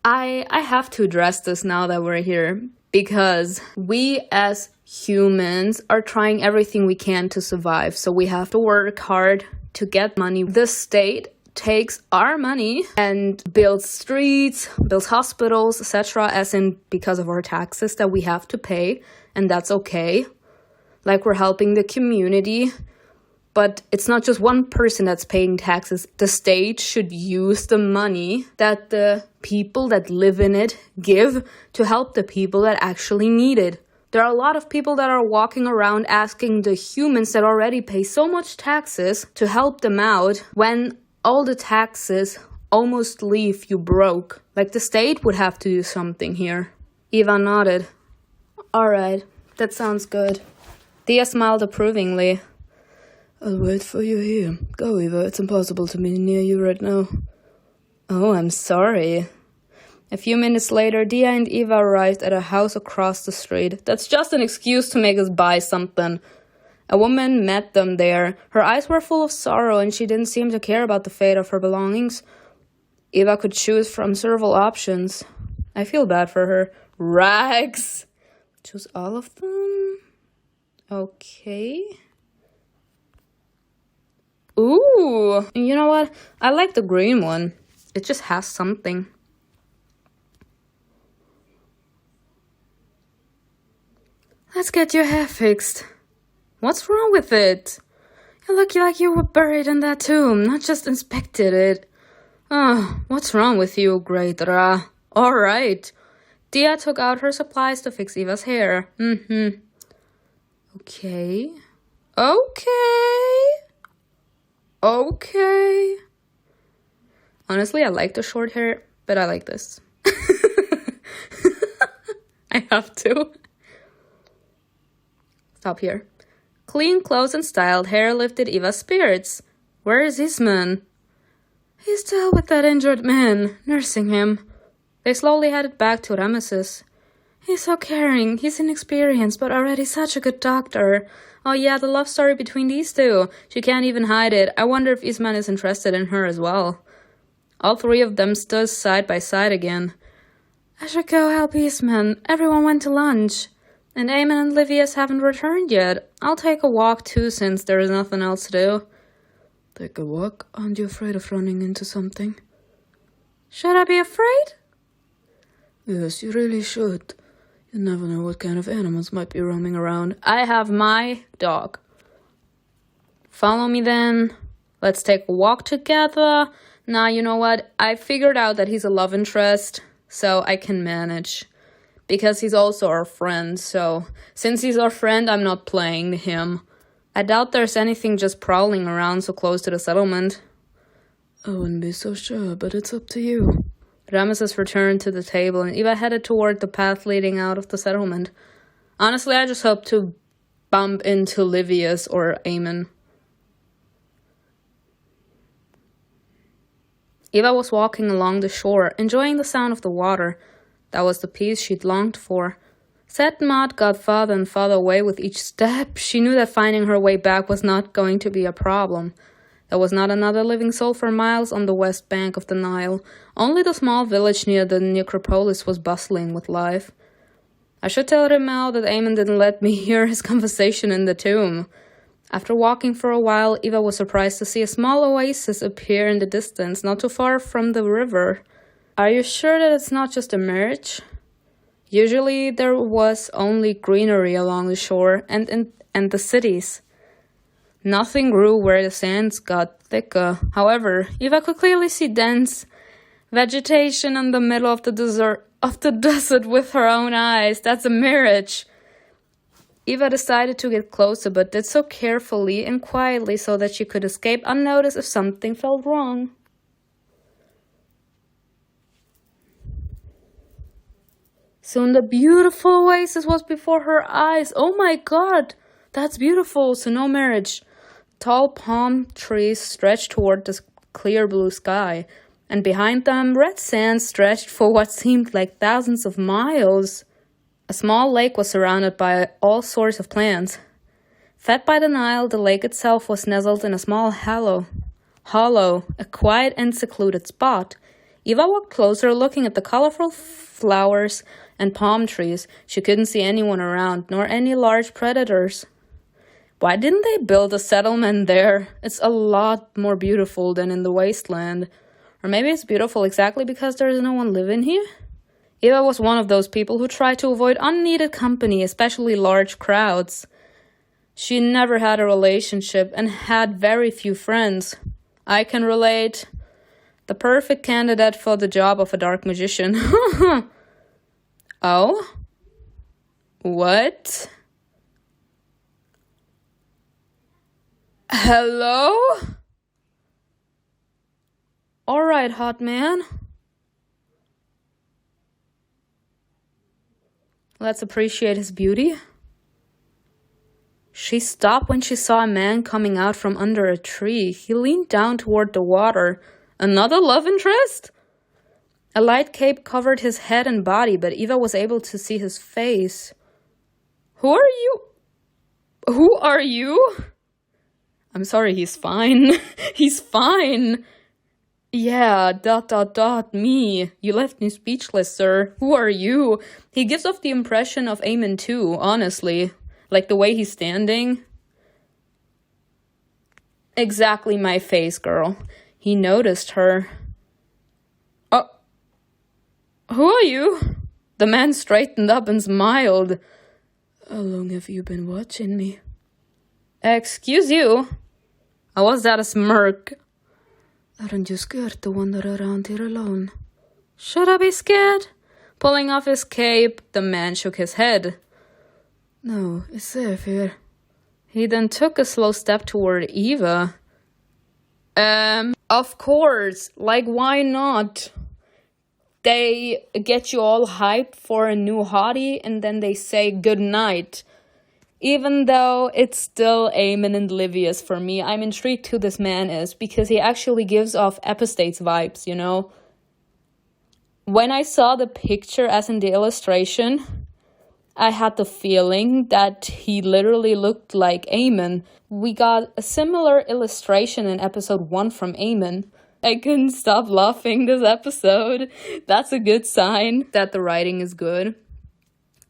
I have to address this now that we're here. Because we as humans are trying everything we can to survive. So we have to work hard to get money. The state takes our money and builds streets, builds hospitals, etc. as in because of our taxes that we have to pay. And that's okay. Like we're helping the community. But it's not just one person that's paying taxes. The state should use the money that the people that live in it give to help the people that actually need it. There are a lot of people that are walking around asking the humans that already pay so much taxes to help them out when all the taxes almost leave you broke. Like the state would have to do something here. Eva nodded. Alright, that sounds good. Dia smiled approvingly. I'll wait for you here. Go, Eva. It's impossible to be near you right now. Oh, I'm sorry. A few minutes later, Dia and Eva arrived at a house across the street. That's just an excuse to make us buy something. A woman met them there. Her eyes were full of sorrow and she didn't seem to care about the fate of her belongings. Eva could choose from several options. I feel bad for her. Rags! Choose all of them? Okay. Ooh, you know what? I like the green one. It just has something. Let's get your hair fixed. What's wrong with it? You look like you were buried in that tomb, not just inspected it. Oh, what's wrong with you, Great Ra? Alright. Dia took out her supplies to fix Eva's hair. Okay. Okay. Honestly, I like the short hair, but I like this. I have to. Stop here. Clean clothes and styled hair lifted Eva's spirits. Where is Isman? He's still with that injured man, nursing him. They slowly headed back to Ramesses. He's so caring. He's inexperienced, but already such a good doctor. Oh yeah, the love story between these two. She can't even hide it. I wonder if Isman is interested in her as well. All three of them stood side by side again. I should go help Isman. Everyone went to lunch. And Eamon and Livius haven't returned yet. I'll take a walk too since there is nothing else to do. Take a walk? Aren't you afraid of running into something? Should I be afraid? Yes, you really should. You never know what kind of animals might be roaming around. I have my dog. Follow me then. Let's take a walk together. Nah, you know what? I figured out that he's a love interest, so I can manage. Because he's also our friend, so since he's our friend, I'm not playing him. I doubt there's anything just prowling around so close to the settlement. I wouldn't be so sure, but it's up to you. Ramesses returned to the table, and Eva headed toward the path leading out of the settlement. Honestly, I just hope to bump into Livius or Aemon. Eva was walking along the shore, enjoying the sound of the water. That was the peace she'd longed for. Set Maud got farther and farther away with each step. She knew that finding her way back was not going to be a problem. There was not another living soul for miles on the west bank of the Nile. Only the small village near the necropolis was bustling with life. I should tell Rimau that Aemon didn't let me hear his conversation in the tomb. After walking for a while, Eva was surprised to see a small oasis appear in the distance, not too far from the river. Are you sure that it's not just a mirage? Usually there was only greenery along the shore and the cities. Nothing grew where the sands got thicker. However, Eva could clearly see dense vegetation in the middle of the desert with her own eyes. That's a mirage. Eva decided to get closer, but did so carefully and quietly so that she could escape unnoticed if something felt wrong. Soon the beautiful oasis was before her eyes. Oh my god, that's beautiful. So no marriage. Tall palm trees stretched toward the clear blue sky, and behind them red sand stretched for what seemed like thousands of miles. A small lake was surrounded by all sorts of plants. Fed by the Nile, the lake itself was nestled in a small hollow, a quiet and secluded spot. Eva walked closer, looking at the colorful flowers and palm trees. She couldn't see anyone around, nor any large predators. Why didn't they build a settlement there? It's a lot more beautiful than in the wasteland. Or maybe it's beautiful exactly because there is no one living here? Eva was one of those people who try to avoid unneeded company, especially large crowds. She never had a relationship and had very few friends. I can relate. The perfect candidate for the job of a dark magician. Oh? What? Hello? Alright, hot man. Let's appreciate his beauty. She stopped when she saw a man coming out from under a tree. He leaned down toward the water. Another love interest? A light cape covered his head and body, but Eva was able to see his face. Who are you? Who are you? I'm sorry, he's fine. He's fine. Yeah, ... me. You left me speechless, sir. Who are you? He gives off the impression of Aemon too, honestly. Like the way he's standing. Exactly my face, girl. He noticed her. Oh. Who are you? The man straightened up and smiled. How long have you been watching me? Excuse you? How was that a smirk? Aren't you scared to wander around here alone? Should I be scared? Pulling off his cape, the man shook his head. No, it's safe here. He then took a slow step toward Eva. Of course. Like, why not? They get you all hyped for a new hottie and then they say goodnight. Even though it's still Aemon and Livius for me, I'm intrigued who this man is because he actually gives off Epistates vibes, you know? When I saw the picture as in the illustration, I had the feeling that he literally looked like Aemon. We got a similar illustration in episode 1 from Aemon. I couldn't stop laughing this episode. That's a good sign that the writing is good.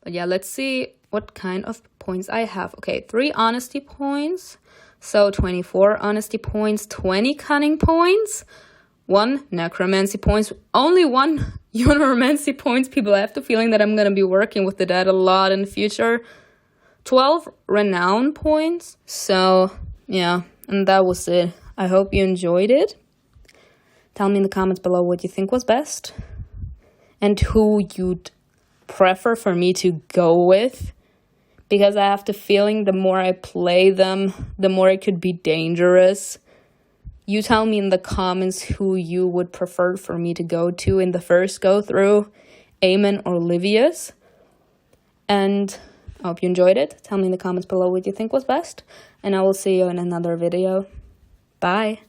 But yeah, let's see what kind of points I have. Okay, 3 honesty points. So 24 honesty points, 20 cunning points, 1 necromancy points, only 1 uniromancy points. People, I have the feeling that I'm going to be working with the dead a lot in the future. 12 renown points. So, yeah, and that was it. I hope you enjoyed it. Tell me in the comments below what you think was best and who you'd prefer for me to go with, because I have the feeling the more I play them, the more it could be dangerous. You tell me in the comments who you would prefer for me to go to in the first go through, Eamon or Livius. And I hope you enjoyed it. Tell me in the comments below what you think was best, and I will see you in another video. Bye.